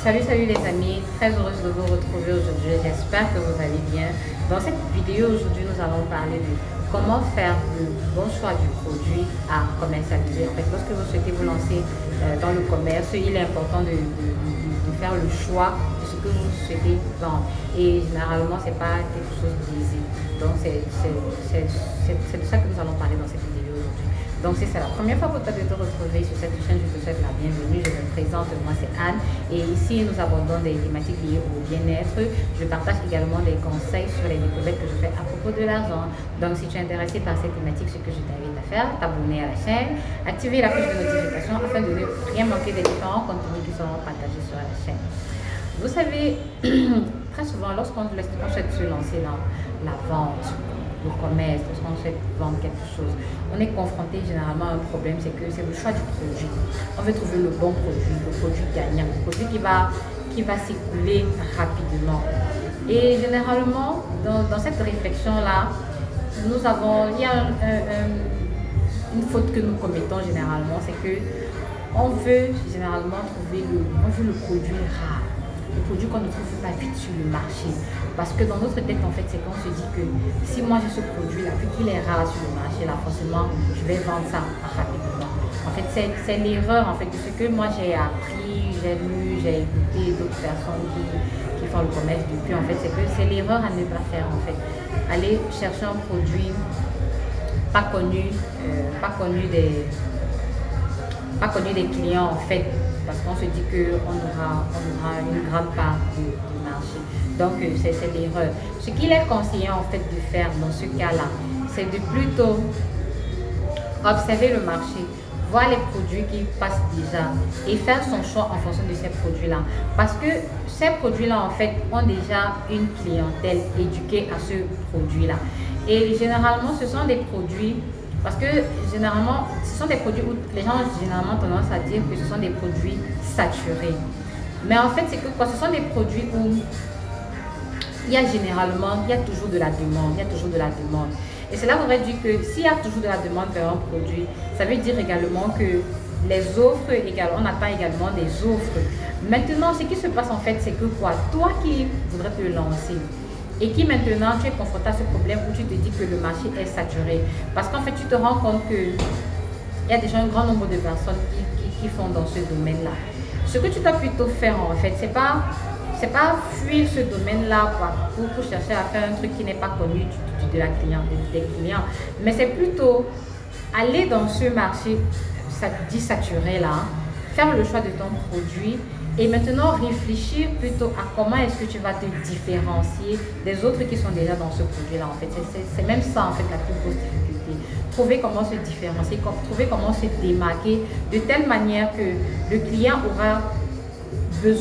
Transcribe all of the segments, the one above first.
Salut les amis, très heureuse de vous retrouver aujourd'hui, j'espère que vous allez bien. Dans cette vidéo aujourd'hui, nous allons parler de comment faire le bon choix du produit à commercialiser. En fait, lorsque vous souhaitez vous lancer dans le commerce, il est important de faire le choix de ce que vous souhaitez vendre. Et généralement, ce n'est pas quelque chose d'easy. Donc, c'est de ça que nous allons parler dans cette vidéo aujourd'hui. Donc c'est ça, la première fois pour toi de te retrouver sur cette chaîne, je te souhaite la bienvenue. Je me présente, moi c'est Anne et ici nous abordons des thématiques liées au bien-être. Je partage également des conseils sur les découvertes que je fais à propos de l'argent. Donc si tu es intéressé par cette thématique, ce que je t'invite à faire, t'abonner à la chaîne, activer la cloche de notification afin de ne rien manquer des différents contenus qui seront partagés sur la chaîne. Vous savez, très souvent lorsqu'on souhaite se lancer dans la vente, le commerce, lorsqu'on souhaite vendre quelque chose, on est confronté généralement à un problème, c'est que c'est le choix du produit. On veut trouver le bon produit, le produit gagnant, le produit qui va s'écouler rapidement. Et généralement, dans cette réflexion-là, il y a une faute que nous commettons généralement, c'est que on veut généralement trouver le produit rare. Le produit qu'on ne trouve pas vite sur le marché. Parce que dans notre tête, en fait, c'est qu'on se dit que si moi j'ai ce produit-là, vu qu'il est rare sur le marché, là, forcément, je vais vendre ça rapidement. En fait, c'est l'erreur en fait, de ce que moi j'ai appris, j'ai lu, j'ai écouté d'autres personnes qui font le commerce depuis. En fait, c'est que c'est l'erreur à ne pas faire, en fait. Aller chercher un produit pas connu des clients, en fait. Parce qu'on se dit qu'on aura une grande part du marché. Donc, c'est l'erreur. Ce qu'il est conseillé en fait de faire dans ce cas-là, c'est de plutôt observer le marché, voir les produits qui passent déjà et faire son choix en fonction de ces produits-là. Parce que ces produits-là, en fait, ont déjà une clientèle éduquée à ce produit-là. Et généralement, ce sont des produits... Parce que généralement, ce sont des produits où les gens ont généralement tendance à dire que ce sont des produits saturés. Mais en fait, c'est que quoi? Ce sont des produits où il y a toujours de la demande. Il y a toujours de la demande. Et cela voudrait dire que s'il y a toujours de la demande vers un produit, ça veut dire également que les offres, on attend également des offres. Maintenant, ce qui se passe en fait, c'est que quoi? Toi qui voudrais te lancer, et qui maintenant tu es confronté à ce problème où tu te dis que le marché est saturé. Parce qu'en fait tu te rends compte qu'il y a déjà un grand nombre de personnes qui font dans ce domaine-là. Ce que tu dois plutôt faire en fait, c'est pas fuir ce domaine-là pour chercher à faire un truc qui n'est pas connu des clients. Mais c'est plutôt aller dans ce marché dit saturé-là, faire le choix de ton produit. Et maintenant, réfléchir plutôt à comment est-ce que tu vas te différencier des autres qui sont déjà dans ce produit-là. En fait, c'est même ça, en fait, la plus grosse difficulté. Trouver comment se différencier, trouver comment se démarquer de telle manière que le client aura plus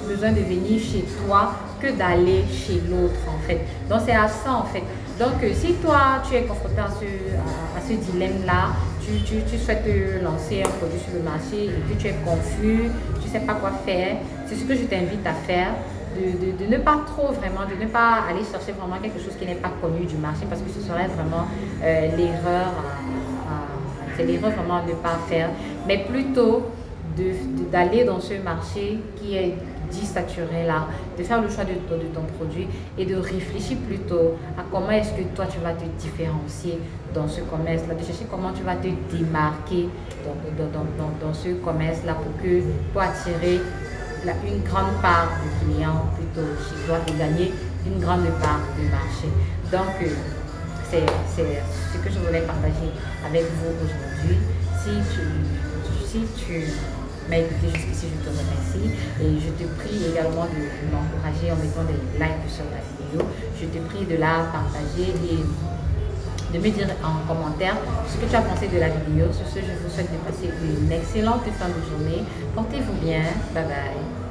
besoin de venir chez toi que d'aller chez l'autre, en fait. Donc, c'est à ça, en fait. Donc, si toi, tu es confronté à ce dilemme-là, tu souhaites lancer un produit sur le marché et que tu es confus, tu ne sais pas quoi faire, c'est ce que je t'invite à faire, de ne pas de ne pas aller chercher vraiment quelque chose qui n'est pas connu du marché, parce que ce serait vraiment l'erreur, c'est l'erreur vraiment de ne pas faire, mais plutôt d'aller dans ce marché qui est dit saturé là, de faire le choix de ton produit et de réfléchir plutôt à comment est-ce que toi tu vas te différencier dans ce commerce là, de chercher comment tu vas te démarquer dans ce commerce là pour attirer une grande part de clients plutôt chez toi et gagner une grande part du marché. Donc c'est ce que je voulais partager avec vous aujourd'hui. Si tu m'as écouté jusqu'ici, je te remercie et je te prie également de m'encourager en mettant des likes sur la vidéo. Je te prie de la partager et de me dire en commentaire ce que tu as pensé de la vidéo. Sur ce, je vous souhaite de passer une excellente fin de journée. Portez-vous bien. Bye bye.